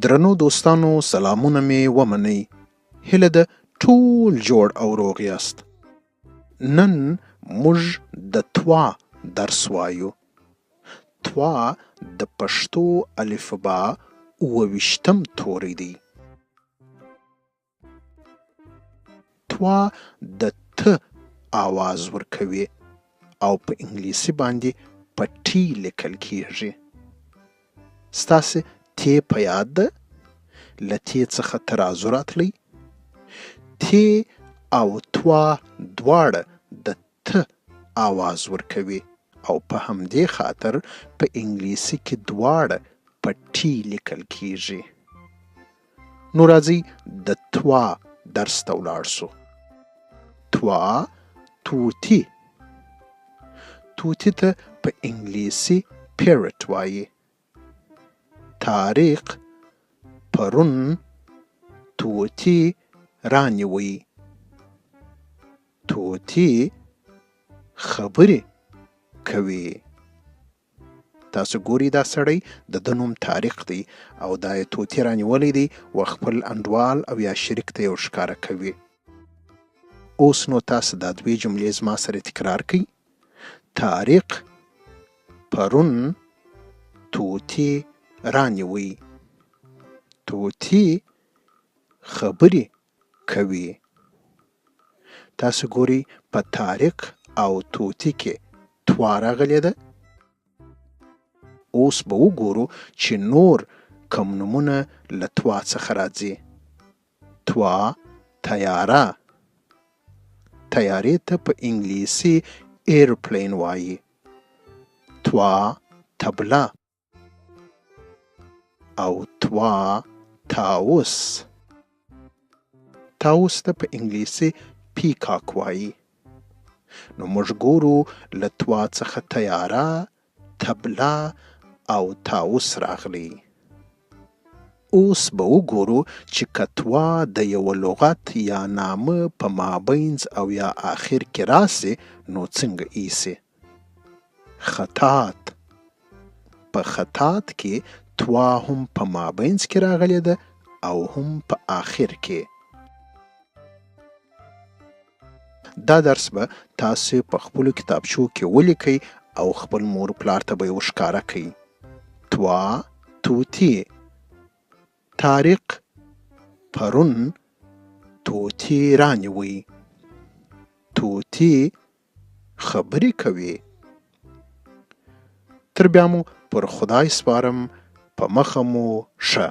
درنو دوستانو سلامونه می ومنئ. هیله ده ټول جوړ او روغ یاست. نن موږ د توا درس وایو. توا د پښتو الفبا 28م توری دی. توا د ت آواز ورکوي او په انګلیسي باندې په ټي لیکل کیږي. ستاسې تی په یاد ده؟ له تی څخه ترازو راتلی. تی او توا دواړه د ت آواز ورکوي او په همدې خاطر په انګلیسي کې دواړه په ټي لیکل کیږي. نو راځئ د توا درس ته ولاړ سو. توا توتی. توتی ته په انګلیسي پیرټ وایي. تاریخ پرون توتی رانیوی. توتی خبرې کوي. تاسو ګوري دا سړی د ده نوم تاریخ دی او دا یې توتی رانیولی دی و خپل انډوال او یا شریک ته یې ورښکاره کوي. اوس نو تاسو دا دوې جملې زما سره تکرار کړئ. تاریخ پرون توتی رانیوی. توتی خبرې کوي. تاسو ګوري په تاریخ او توتی کې توا راغلې ده. اوس به وګورو چې نور کوم نومونه له توا څخه راځي. توا تیاره. تیارې ته په انګلیسي ایرپلین وایي. توا تبله او توا تاوس. تاوس ته په انګلیسي پیکاک وایي. نو موږ ګورو له توا څخه تیاره، تبله او تاوس راغلی. اوس به وګورو چې که توا د یوه لغت یا نامه په مابینځ او یا آخر کې راسي نو څنګه ایسي. خطاط. په خطاط کې توا هم په مابینځ کې راغلی ده او هم په آخر کې. دا درس به تاسو په خپلو کتابچو کې ولیکئ او خپل مور پلار ته به یې ورښکاره کړئ. توا توتی. تاریخ پرون توتی رانیوی. توتی خبرې کوي. تر بیا مو پر خدای سپارم. په مخه مو شه.